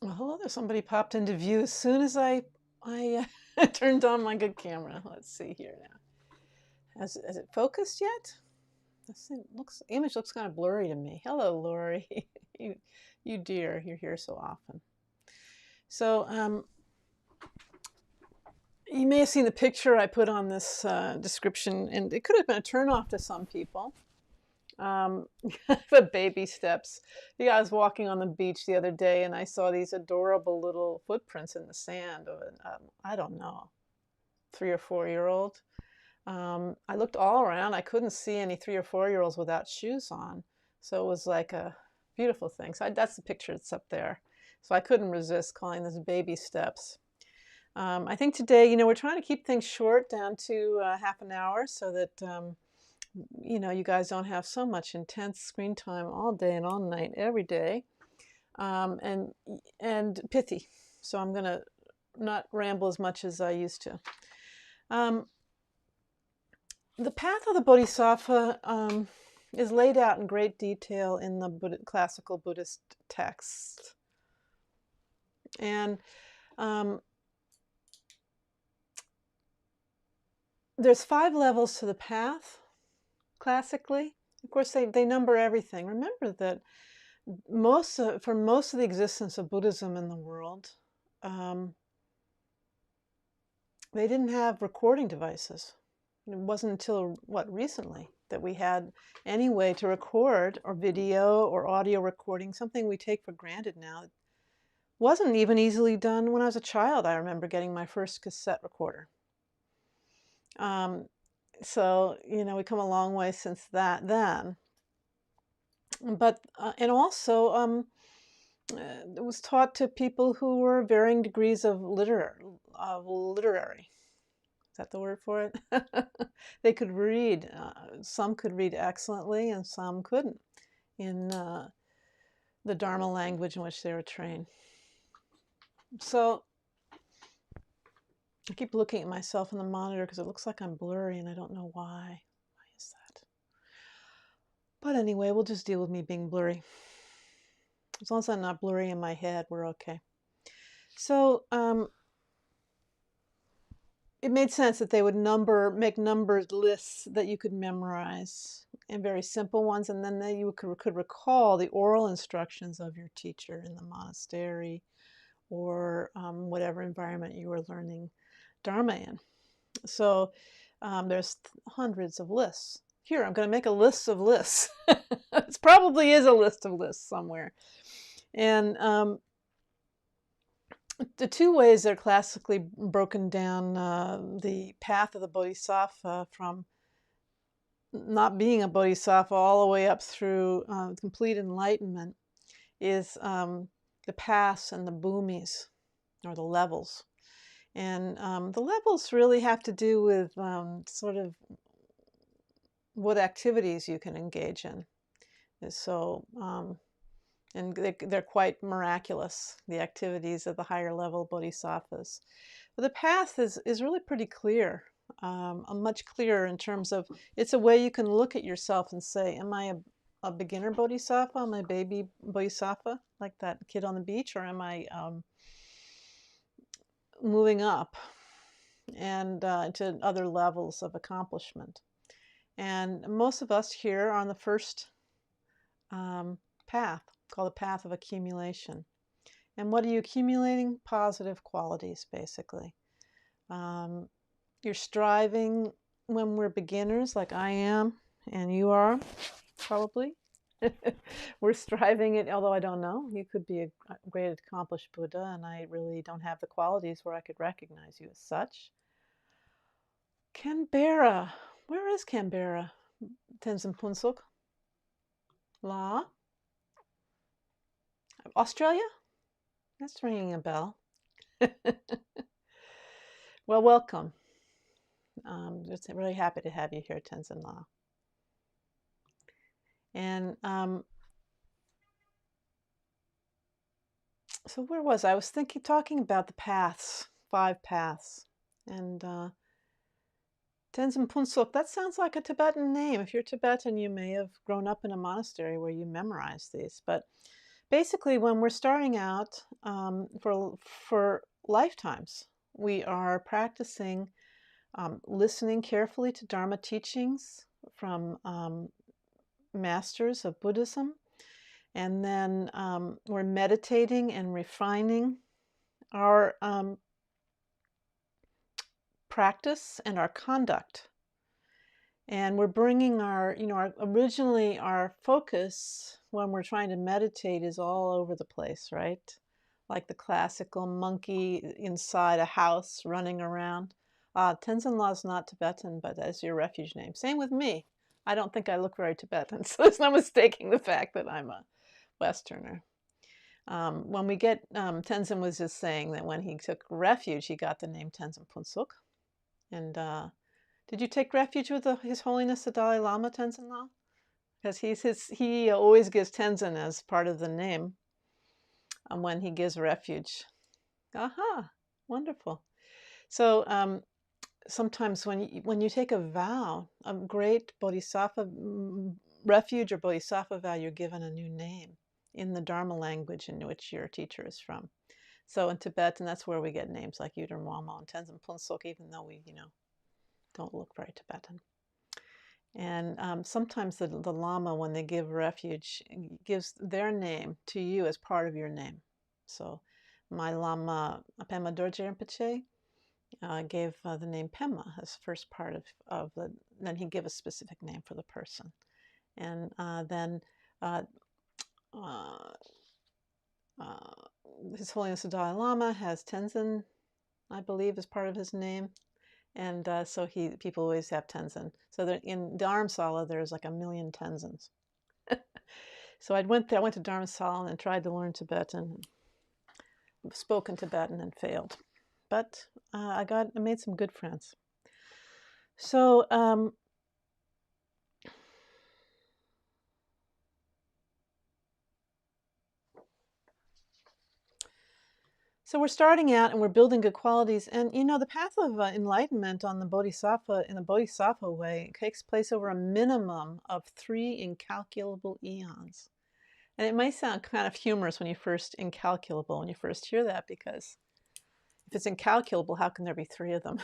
Well, hello there. Somebody popped into view as soon as I turned on my good camera. Let's see here now. Has it focused yet? Image looks kind of blurry to me. Hello, Lori. you dear, you're here so often. So you may have seen the picture I put on this description, and it could have been a turnoff to some people. But baby steps. Yeah, I was walking on the beach the other day and I saw these adorable little footprints in the sand of an, I don't know, 3 or 4-year-old. I looked all around. I couldn't see any 3 or 4-year-olds without shoes on. So it was like a beautiful thing. So that's the picture that's up there. So I couldn't resist calling this baby steps. I think today, we're trying to keep things short down to half an hour so that you guys don't have so much intense screen time all day and all night every day, and pithy. So I'm gonna not ramble as much as I used to. The path of the Bodhisattva is laid out in great detail in the classical Buddhist texts, and there's 5 levels to the path. Classically, of course, they number everything. Remember that for most of the existence of Buddhism in the world, they didn't have recording devices. It wasn't until recently that we had any way to record, or video or audio recording, something we take for granted now. It wasn't even easily done when I was a child. I remember getting my first cassette recorder. So, we come a long way since then. But, and also, it was taught to people who were varying degrees of literary. Is that the word for it? They could read. Some could read excellently and some couldn't in the Dharma language in which they were trained. So I keep looking at myself in the monitor because it looks like I'm blurry and I don't know why. Why is that? But anyway, we'll just deal with me being blurry. As long as I'm not blurry in my head, we're okay. So it made sense that they would make numbered lists that you could memorize, and very simple ones, and then you could recall the oral instructions of your teacher in the monastery or whatever environment you were learning Dharma in. So there's hundreds of lists. Here, I'm going to make a list of lists. It probably is a list of lists somewhere. And the 2 ways they're classically broken down the path of the Bodhisattva, from not being a Bodhisattva all the way up through complete enlightenment, is the paths and the bhumis, or the levels. And the levels really have to do with sort of what activities you can engage in. So, and they're quite miraculous, the activities of the higher level bodhisattvas. But the path is really pretty clear, much clearer in terms of, it's a way you can look at yourself and say, am I a beginner bodhisattva? Am I a baby bodhisattva, like that kid on the beach? Or am I moving up and to other levels of accomplishment? And most of us here are on the first path, called the path of accumulation. And what are you accumulating? Positive qualities, basically. You're striving when we're beginners, like I am, and you are, probably. We're striving it, although I don't know. You could be a great accomplished Buddha, and I really don't have the qualities where I could recognize you as such. Canberra. Where is Canberra? Tenzin Punsuk? La? Australia? That's ringing a bell. Well, welcome. Just really happy to have you here, Tenzin La. And so where was I? I was talking about the paths, 5 paths. And Tenzin Punsuk, that sounds like a Tibetan name. If you're Tibetan, you may have grown up in a monastery where you memorized these. But Basically, when we're starting out for lifetimes, we are practicing listening carefully to Dharma teachings from masters of Buddhism, and then we're meditating and refining our practice and our conduct. And we're bringing originally our focus when we're trying to meditate is all over the place, right? Like the classical monkey inside a house running around. Tenzin Law is not Tibetan, but that's your refuge name. Same with me. I don't think I look very Tibetan, so there's no mistaking the fact that I'm a Westerner. When we get, Tenzin was just saying that when he took refuge, he got the name Tenzin Punsuk. And did you take refuge with His Holiness the Dalai Lama, Tenzin Law? Because he always gives Tenzin as part of the name when he gives refuge. Aha, wonderful. So sometimes when you take a vow, a great bodhisattva refuge or bodhisattva vow, you're given a new name in the Dharma language in which your teacher is from. So in Tibetan, that's where we get names like Yudron and Tenzin Punsuk, even though we, don't look very Tibetan. And sometimes the Lama, when they give refuge, gives their name to you as part of your name. So my Lama, Pema Dorje Rinpoche, gave the name Pema as first part of the, then he gave a specific name for the person. And then His Holiness the Dalai Lama has Tenzin, I believe, as part of his name. And so people always have Tenzin. So in Dharamsala, there's like 1 million Tenzins. So I went to Dharamsala and tried to learn Tibetan, spoken Tibetan and failed. But I made some good friends. So we're starting out and we're building good qualities. And the path of enlightenment on the Bodhisattva, in the Bodhisattva way, takes place over a minimum of 3 incalculable eons. And it might sound kind of humorous when you first hear that, because if it's incalculable, how can there be 3 of them?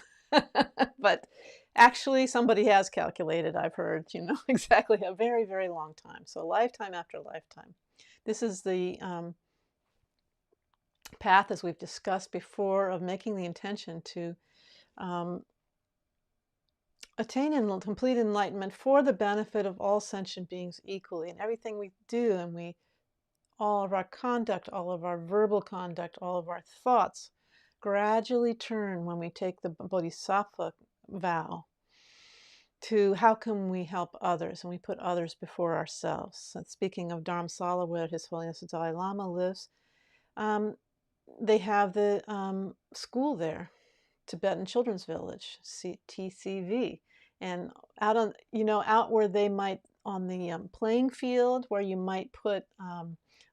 But actually, somebody has calculated, I've heard, exactly a very, very long time. So lifetime after lifetime. This is the path, as we've discussed before, of making the intention to attain and complete enlightenment for the benefit of all sentient beings equally. And everything we do, and all of our conduct, all of our verbal conduct, all of our thoughts gradually turn, when we take the Bodhisattva vow, to how can we help others, and we put others before ourselves. And speaking of Dharamsala, where His Holiness the Dalai Lama lives, they have the school there, Tibetan Children's Village, TCV, and out where they might, on the playing field, where you might put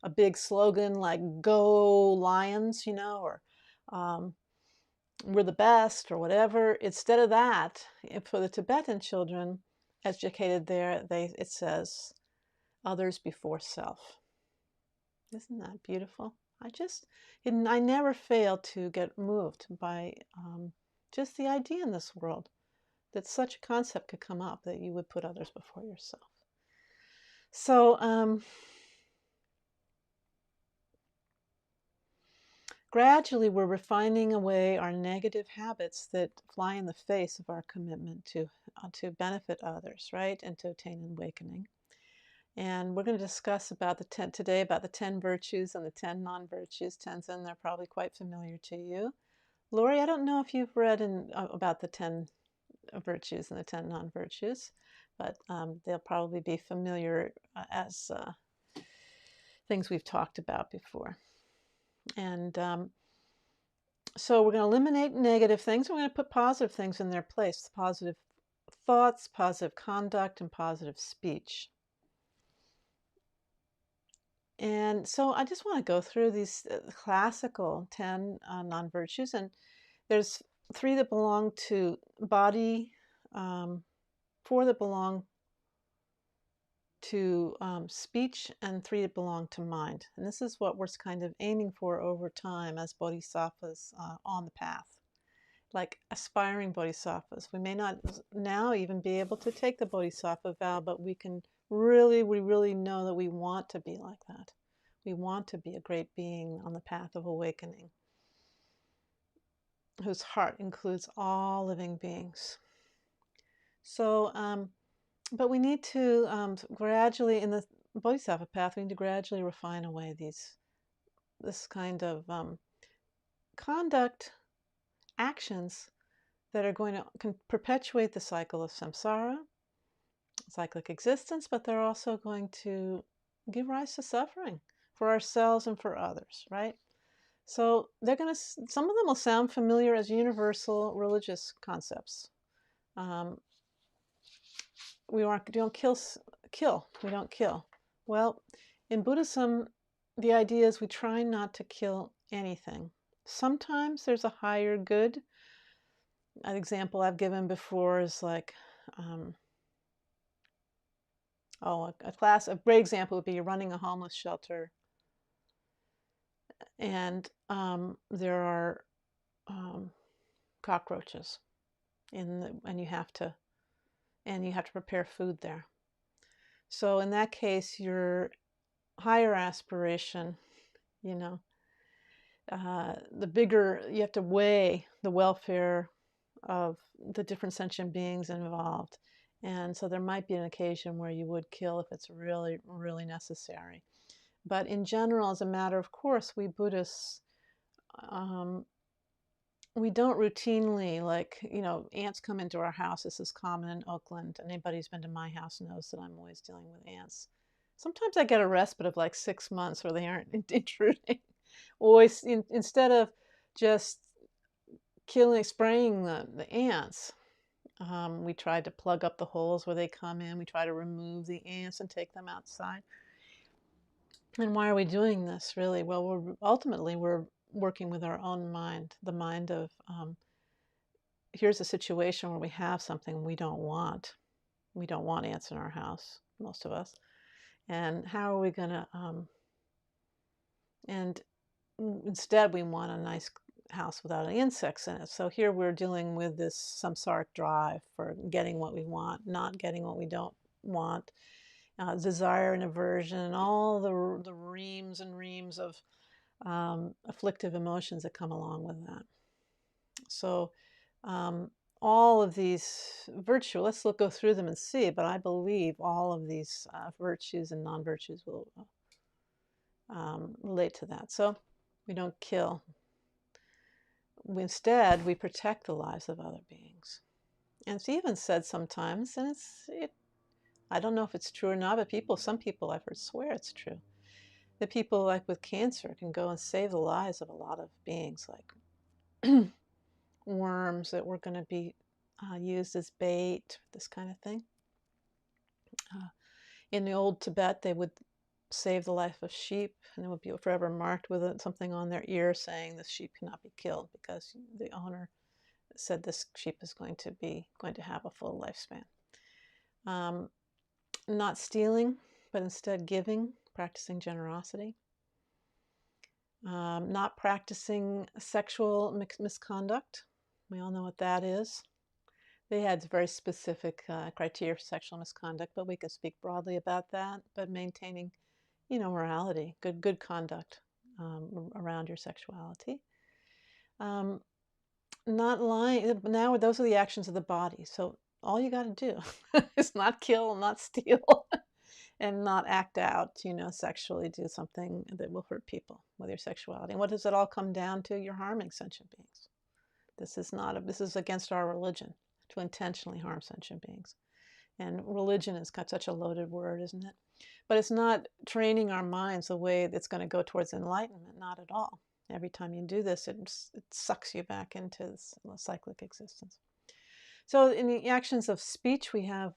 a big slogan like "Go Lions," or "We're the best," or whatever. Instead of that, for the Tibetan children educated there, it says "Others before self." Isn't that beautiful? I never fail to get moved by just the idea in this world that such a concept could come up, that you would put others before yourself. So gradually we're refining away our negative habits that fly in the face of our commitment to benefit others, right, and to attain awakening. And we're going to discuss today about the 10 virtues and the 10 non-virtues. Tenzin, they're probably quite familiar to you. Lori, I don't know if you've read about the 10 virtues and the 10 non-virtues, but they'll probably be familiar as things we've talked about before. And so we're going to eliminate negative things. We're going to put positive things in their place: positive thoughts, positive conduct, and positive speech. And so I just want to go through these classical 10 non-virtues, and there's 3 that belong to body, 4 that belong to speech, and 3 that belong to mind. And this is what we're kind of aiming for over time as bodhisattvas on the path. Like aspiring bodhisattvas. We may not now even be able to take the bodhisattva vow, but we really know that we want to be like that. We want to be a great being on the path of awakening, whose heart includes all living beings. So, but we need to gradually, in the bodhisattva path, we need to gradually refine away this kind of conduct, actions that are going to perpetuate the cycle of samsara, cyclic existence, but they're also going to give rise to suffering for ourselves and for others, right? So they're going to, some of them will sound familiar as universal religious concepts. We don't kill. We don't kill. Well, in Buddhism, the idea is we try not to kill anything. Sometimes there's a higher good. An example I've given before is like, a great example would be you're running a homeless shelter, and there are cockroaches and you have to prepare food there. So in that case, your higher aspiration, the bigger, you have to weigh the welfare of the different sentient beings involved. And so there might be an occasion where you would kill if it's really, really necessary. But in general, as a matter of course, we Buddhists, we don't routinely, ants come into our house. This is common in Oakland. Anybody who's been to my house knows that I'm always dealing with ants. Sometimes I get a respite of like 6 months where they aren't intruding. Always, instead of just spraying the ants, we try to plug up the holes where they come in. We try to remove the ants and take them outside. And why are we doing this, really? Well, we're working with our own mind, the mind of, here's a situation where we have something we don't want. We don't want ants in our house, most of us. And how are we going to, and instead we want a nice house without any insects in it. So here we're dealing with this samsaric drive for getting what we want, not getting what we don't want, desire and aversion, and all the reams and reams of afflictive emotions that come along with that. So all of these virtues, let's go through them and see, but I believe all of these virtues and non-virtues will relate to that. So we don't kill. Instead, we protect the lives of other beings. And it's even said sometimes, and I don't know if it's true or not, but some people I've heard swear it's true, that people like with cancer can go and save the lives of a lot of beings, like worms that were going to be used as bait, this kind of thing. In the old Tibet, they would save the life of sheep, and it would be forever marked with something on their ear saying this sheep cannot be killed because the owner said this sheep is going to have a full lifespan. Not stealing, but instead giving, practicing generosity. Not practicing sexual misconduct. We all know what that is. They had very specific criteria for sexual misconduct, but we can speak broadly about that. But maintaining, morality, good conduct around your sexuality. Not lying. Now those are the actions of the body. So all you got to do is not kill, not steal, and not act out, sexually do something that will hurt people with your sexuality. And what does it all come down to? You're harming sentient beings. This is against our religion, to intentionally harm sentient beings. And religion is such a loaded word, isn't it? But it's not training our minds the way that's going to go towards enlightenment, not at all. Every time you do this, it sucks you back into this cyclic existence. So in the actions of speech, we have,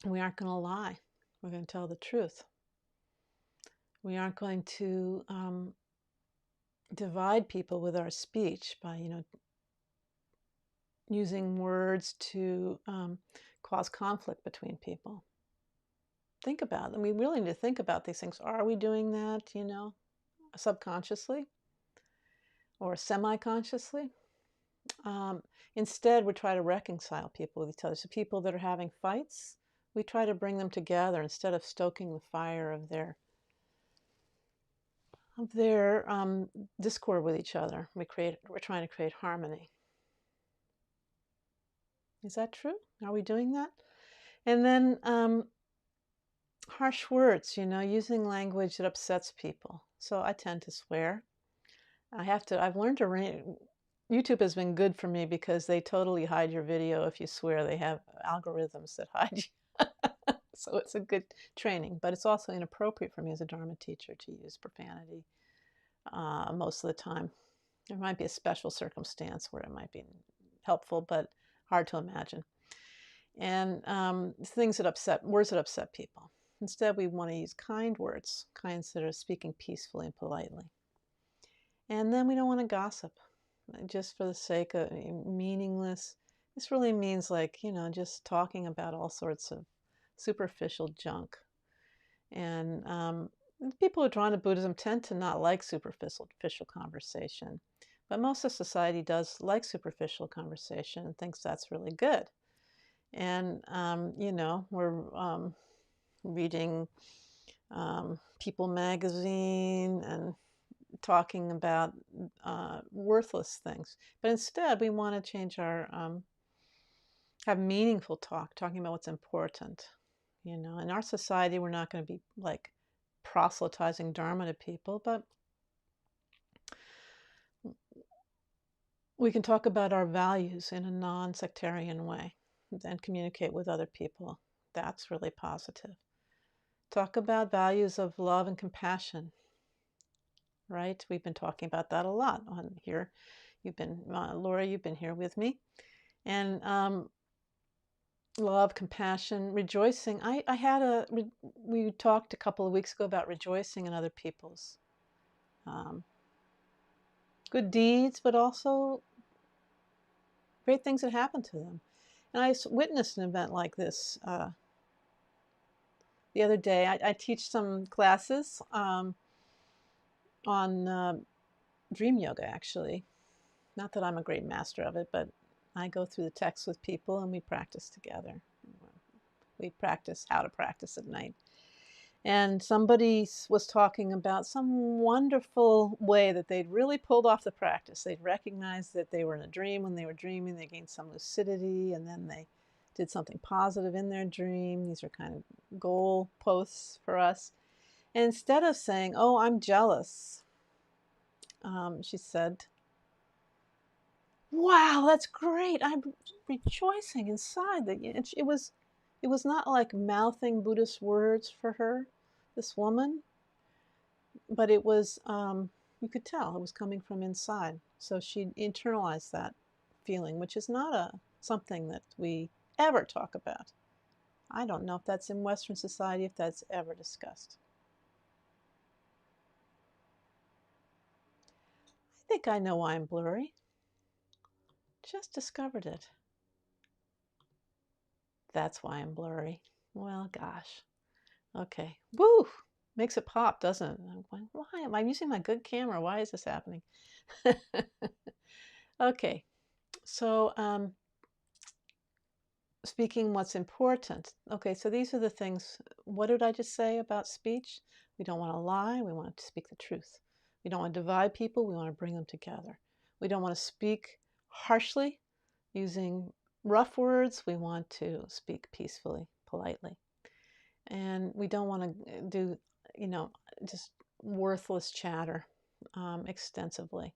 we aren't going to lie. We're going to tell the truth. We aren't going to divide people with our speech by, using words to cause conflict between people. think about them. We really need to think about these things. Are we doing that, subconsciously or semi-consciously? Instead, we try to reconcile people with each other. So people that are having fights, we try to bring them together instead of stoking the fire of their discord with each other. We're trying to create harmony. Is that true? Are we doing that? And then harsh words, using language that upsets people. So I tend to swear. I've learned to YouTube has been good for me because they totally hide your video if you swear. They have algorithms that hide you. So it's a good training, but it's also inappropriate for me as a Dharma teacher to use profanity most of the time. There might be a special circumstance where it might be helpful, but hard to imagine. And words that upset people. Instead, we want to use kind words, kinds that are speaking peacefully and politely. And then we don't want to gossip, just for the sake of meaningless. This really means just talking about all sorts of superficial junk. And people who are drawn to Buddhism tend to not like superficial conversation. But most of society does like superficial conversation and thinks that's really good. And, we're reading People magazine and talking about worthless things. But instead, we want to change have meaningful talking about what's important. In our society, we're not going to be proselytizing Dharma to people, but we can talk about our values in a non-sectarian way and communicate with other people. That's really positive. Talk about values of love and compassion, right? We've been talking about that a lot on here. Laura, you've been here with me. And love, compassion, rejoicing. We talked a couple of weeks ago about rejoicing in other people's good deeds, but also great things that happen to them. And I witnessed an event like this the other day. I teach some classes on dream yoga, actually. Not that I'm a great master of it, but I go through the text with people and we practice together. We practice how to practice at night. And somebody was talking about some wonderful way that they'd really pulled off the practice. They'd recognized that they were in a dream when they were dreaming. They gained some lucidity, and then they did something positive in their dream. These are kind of goal posts for us. And instead of saying, "Oh, I'm jealous," she said, "Wow, that's great. I'm rejoicing inside." That it was not like mouthing Buddhist words for her, this woman, but it was, you could tell it was coming from inside. So she internalized that feeling, which is not something that we ever talk about. I don't know if that's in Western society, if that's ever discussed. I think I know why I'm blurry. Just discovered it. That's why I'm blurry. Well, gosh. Okay. Woo! Makes it pop, doesn't it? I'm going, why am I using my good camera? Why is this happening? Okay. So, speaking what's important. Okay, so these are the things. What did I just say about speech? We don't want to lie. We want to speak the truth. We don't want to divide people. We want to bring them together. We don't want to speak harshly, using rough words. We want to speak peacefully, politely. And we don't want to do, just worthless chatter extensively,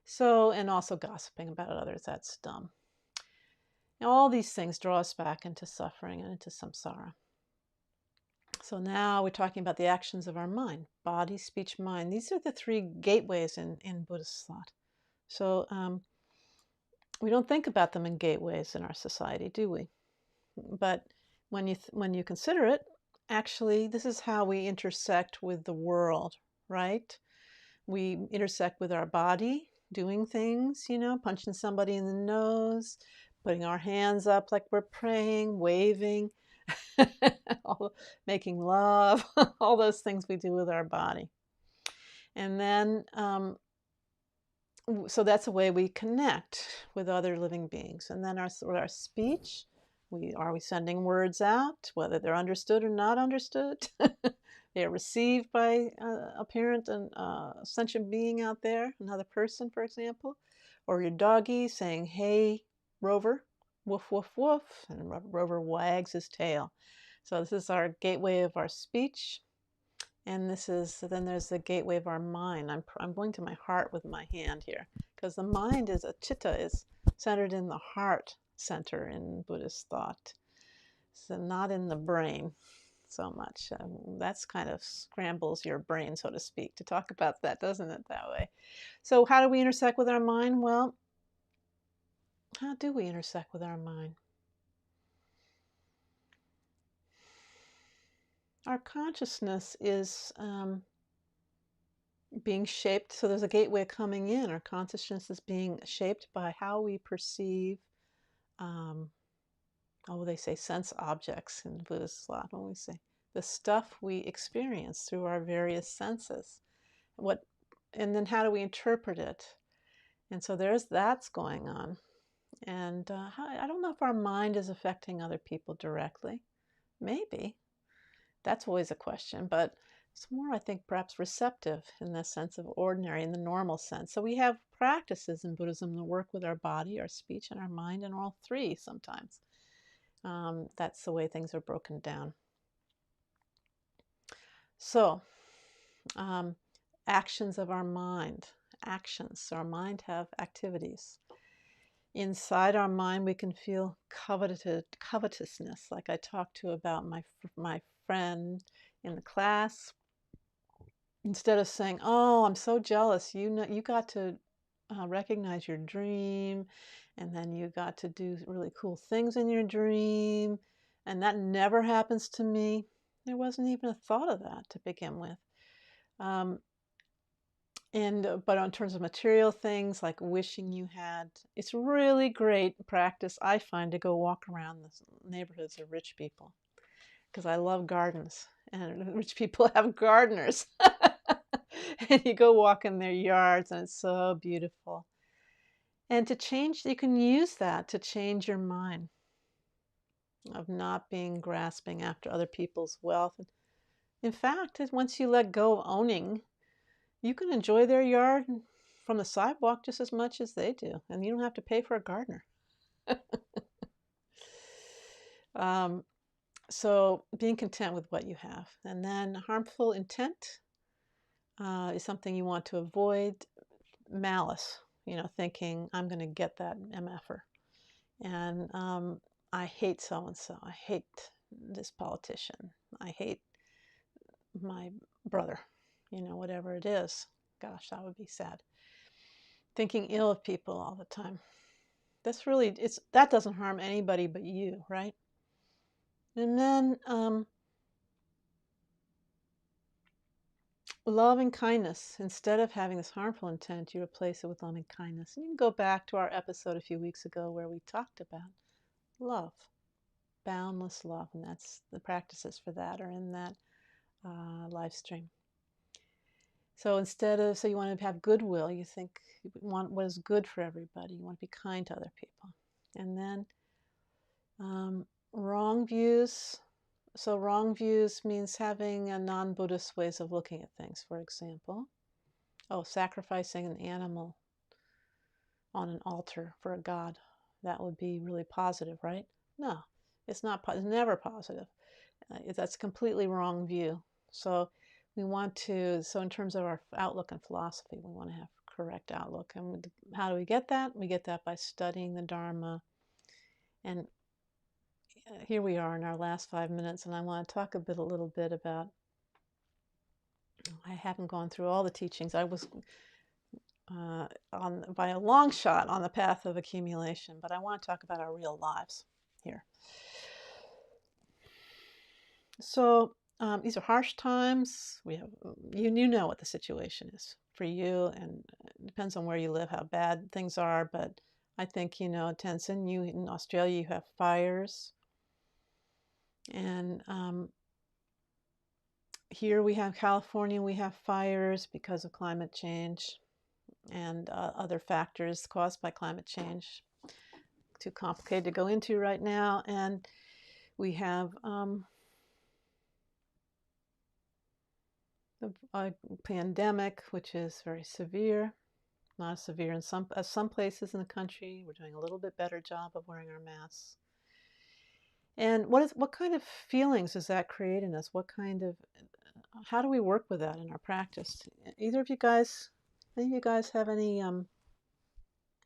So, and also gossiping about others, that's dumb. Now, all these things draw us back into suffering and into samsara. So now we're talking about the actions of our mind, body, speech, mind. These are the three gateways in Buddhist thought. So we don't think about them in gateways in our society, do we? But when you consider it, actually, this is how we intersect with the world, right? We intersect with our body, doing things, punching somebody in the nose, putting our hands up like we're praying, waving, Making love, all those things we do with our body. And then, so that's a way we connect with other living beings. And then our speech, are we sending words out, whether they're understood or not understood? They are received by a parent and sentient being out there, another person, for example, or your doggy saying, "Hey, Rover, woof, woof, woof," and Rover wags his tail. So this is our gateway of our speech. And then there's the gateway of our mind. I'm going to my heart with my hand here, because the mind is chitta is centered in the heart center in Buddhist thought. So not in the brain so much. That's kind of scrambles your brain, so to speak, to talk about that, doesn't it, that way? So how do we intersect with our mind? Well, how do we intersect with our mind? Our consciousness is being shaped. So there's a gateway coming in. Our consciousness is being shaped by how we perceive, they say sense objects in Buddhist thought. When we say the stuff we experience through our various senses, and then how do we interpret it? And so that's going on. And I don't know if our mind is affecting other people directly. Maybe. That's always a question, but it's more, I think, perhaps receptive in the sense of ordinary, in the normal sense. So we have practices in Buddhism that work with our body, our speech, and our mind, and all three sometimes. That's the way things are broken down. So, actions of our mind. Actions. So our mind have activities. Inside our mind, we can feel covetousness, like I talked to about my friend in the class. Instead of saying, "Oh, I'm so jealous, you got to recognize your dream, and then you got to do really cool things in your dream, and that never happens to me." There wasn't even a thought of that to begin with. But in terms of material things, like wishing you had, it's really great practice, I find, to go walk around the neighborhoods of rich people, because I love gardens, and rich people have gardeners. And you go walk in their yards, and it's so beautiful. And you can use that to change your mind of not being grasping after other people's wealth. In fact, once you let go of owning, you can enjoy their yard from the sidewalk just as much as they do, and you don't have to pay for a gardener. So being content with what you have. And then harmful intent is something you want to avoid. Malice, thinking, "I'm going to get that MFer. And I hate so-and-so. I hate this politician. I hate my brother," whatever it is. Gosh, that would be sad. Thinking ill of people all the time. That doesn't harm anybody but you, right? And then loving kindness. Instead of having this harmful intent, you replace it with loving kindness. And you can go back to our episode a few weeks ago where we talked about love, boundless love, and that's the practices for that are in that live stream. So so you want to have goodwill. You want what is good for everybody. You want to be kind to other people. And then wrong views. So wrong views means having a non-Buddhist ways of looking at things, for example. Sacrificing an animal on an altar for a god. That would be really positive, right? No, it's not. It's never positive. That's a completely wrong view. So in terms of our outlook and philosophy, we want to have correct outlook. And how do we get that? We get that by studying the Dharma. And here we are in our last 5 minutes, and I want to talk a little bit about, I haven't gone through all the teachings. I was by a long shot on the path of accumulation, but I want to talk about our real lives here. So these are harsh times. We have you know what the situation is for you, and it depends on where you live, how bad things are. But I think Tenzin, you in Australia, you have fires. And here we have California, we have fires because of climate change and other factors caused by climate change. Too complicated to go into right now. And we have a pandemic, which is very severe. Not as severe in some places in the country. We're doing a little bit better job of wearing our masks. And what kind of feelings does that create in us? How do we work with that in our practice? Any of you guys have any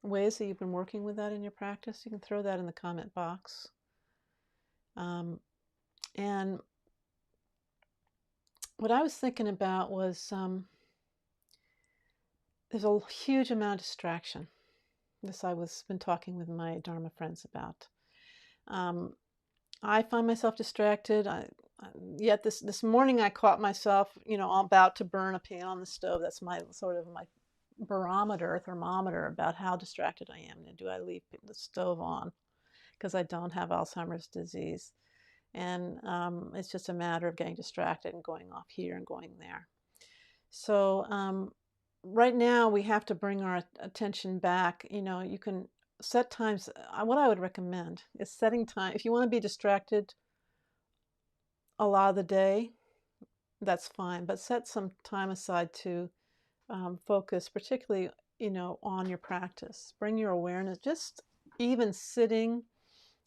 ways that you've been working with that in your practice? You can throw that in the comment box. And what I was thinking about was there's a huge amount of distraction. This I was been talking with my Dharma friends about. I find myself distracted. Yet this morning I caught myself, I'm about to burn a pan on the stove. That's my sort of my barometer, thermometer about how distracted I am. Do I leave the stove on because I don't have Alzheimer's disease? And it's just a matter of getting distracted and going off here and going there. So right now we have to bring our attention back. You can set times. What I would recommend is setting time. If you want to be distracted a lot of the day, that's fine, but set some time aside to focus, particularly, on your practice. Bring your awareness, just even sitting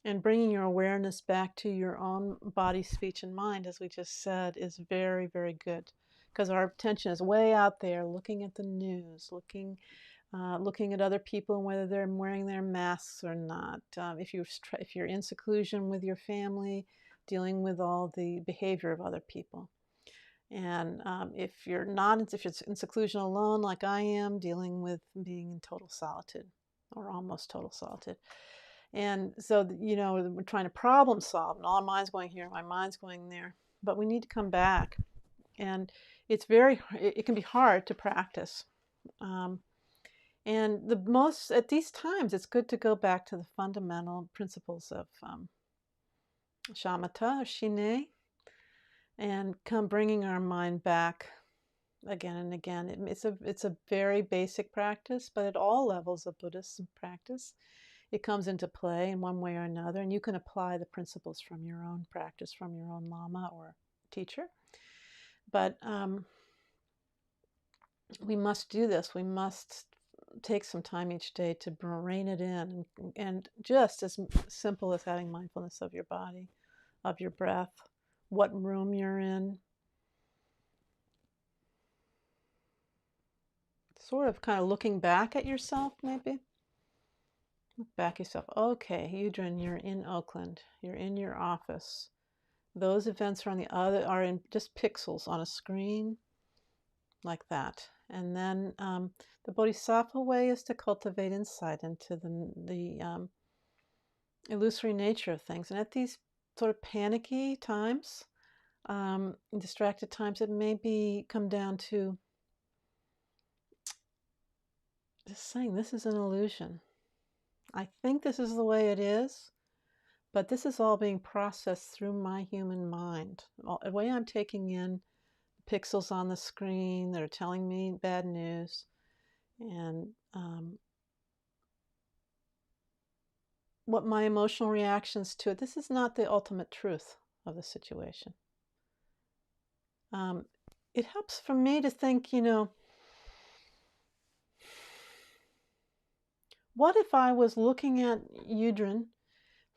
and bringing your awareness back to your own body, speech, and mind, as we just said, is very, very good, because our attention is way out there, looking at the news, looking at other people and whether they're wearing their masks or not. If you're in seclusion with your family, dealing with all the behavior of other people. And if you're in seclusion alone, like I am, dealing with being in total solitude or almost total solitude. And so, we're trying to problem solve, and all our mind's going here, my mind's going there. But we need to come back. And it can be hard to practice. And at these times, it's good to go back to the fundamental principles of shamatha or shine, and come bringing our mind back again and again. It's a very basic practice, but at all levels of Buddhist practice, it comes into play in one way or another, and you can apply the principles from your own practice, from your own lama or teacher. But we must do this. We must take some time each day to rein it in, and just as simple as having mindfulness of your body, of your breath, what room you're in. Sort of kind of looking back at yourself, maybe. Look back at yourself. Okay, Yudron, you're in Oakland. You're in your office. Those events are in just pixels on a screen, like that. And then the Bodhisattva way is to cultivate insight into the illusory nature of things. And at these sort of panicky times, distracted times, it may come down to just saying, this is an illusion. I think this is the way it is, but this is all being processed through my human mind. The way I'm taking in pixels on the screen that are telling me bad news, and what my emotional reactions to it. This is not the ultimate truth of the situation. It helps for me to think, what if I was looking at Yudron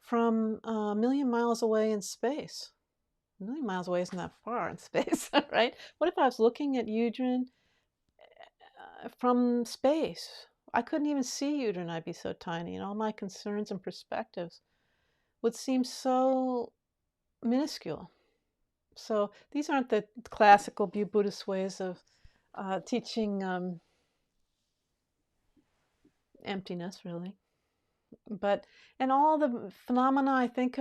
from a million miles away in space? A million miles away isn't that far in space, right? What if I was looking at Yudron from space? I couldn't even see Yudron. I'd be so tiny, and all my concerns and perspectives would seem so minuscule. So these aren't the classical Buddhist ways of teaching emptiness, really. And all the phenomena, I think,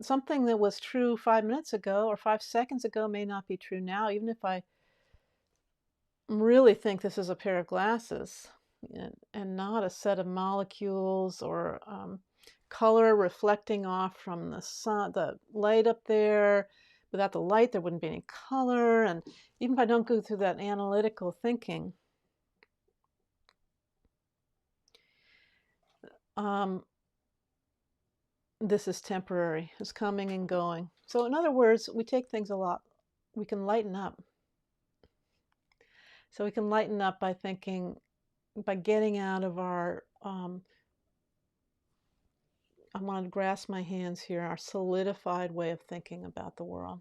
something that was true 5 minutes ago or 5 seconds ago may not be true now, even if I really think this is a pair of glasses and not a set of molecules or color reflecting off from the sun, the light up there. Without the light, there wouldn't be any color. And even if I don't go through that analytical thinking, this is temporary. It's coming and going. So in other words, we take things a lot. We can lighten up. So we can lighten up by thinking, by getting out of our, I want to grasp my hands here, our solidified way of thinking about the world,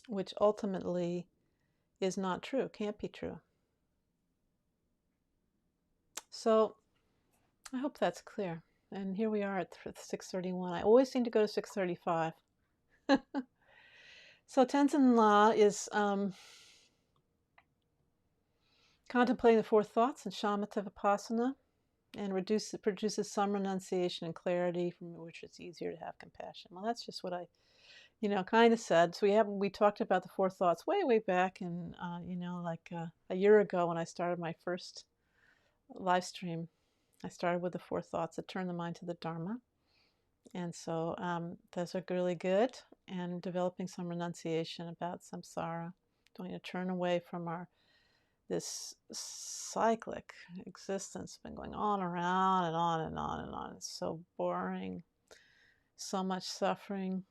which ultimately is not true, can't be true. So I hope that's clear. And here we are at 6:31. I always seem to go to 6:35. So Tenzin La is contemplating the four thoughts in shamatha vipassana, and produces some renunciation and clarity, from which it's easier to have compassion. Well, that's just what I, kind of said. So we talked about the four thoughts way back, and like a year ago when I started my first live stream. I started with the four thoughts that turn the mind to the Dharma. And so those are really good. And developing some renunciation about samsara, going to turn away from this cyclic existence, been going on around and on and on and on. It's so boring, so much suffering.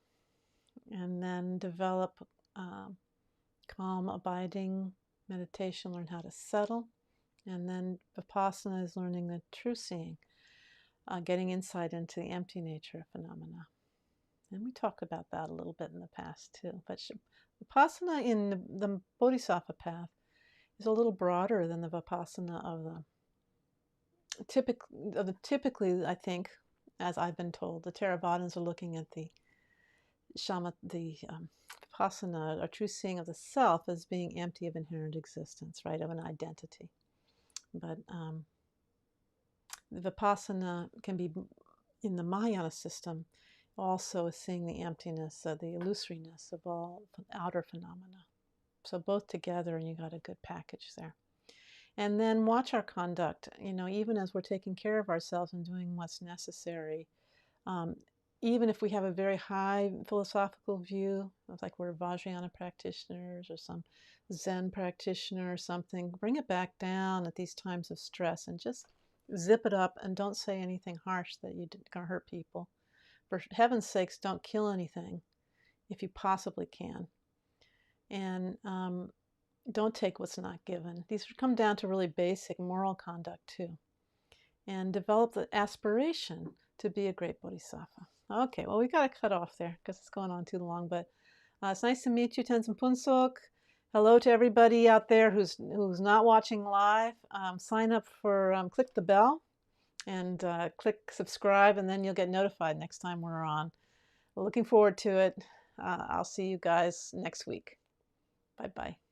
And then develop calm, abiding meditation, learn how to settle. And then Vipassana is learning the true seeing, getting insight into the empty nature of phenomena. And we talked about that a little bit in the past too. But Vipassana in the Bodhisattva path is a little broader than the Vipassana of the typically, I think, as I've been told, the Theravadins are looking at the Vipassana, or true seeing of the self, as being empty of inherent existence, right, of an identity. But Vipassana can be, in the Mahayana system, also seeing the emptiness, the illusoriness of all outer phenomena. So both together, and you got a good package there. And then watch our conduct, even as we're taking care of ourselves and doing what's necessary. Even if we have a very high philosophical view, like we're Vajrayana practitioners or some Zen practitioner or something, bring it back down at these times of stress and just zip it up, and don't say anything harsh that you're going to hurt people. For heaven's sakes, don't kill anything if you possibly can. And don't take what's not given. These come down to really basic moral conduct too. And develop the aspiration to be a great bodhisattva. Okay, well, we got to cut off there because it's going on too long. But it's nice to meet you, Tenzin Punsok. Hello to everybody out there who's not watching live. Sign up for, click the bell and click subscribe, and then you'll get notified next time we're on. Looking forward to it. I'll see you guys next week. Bye-bye.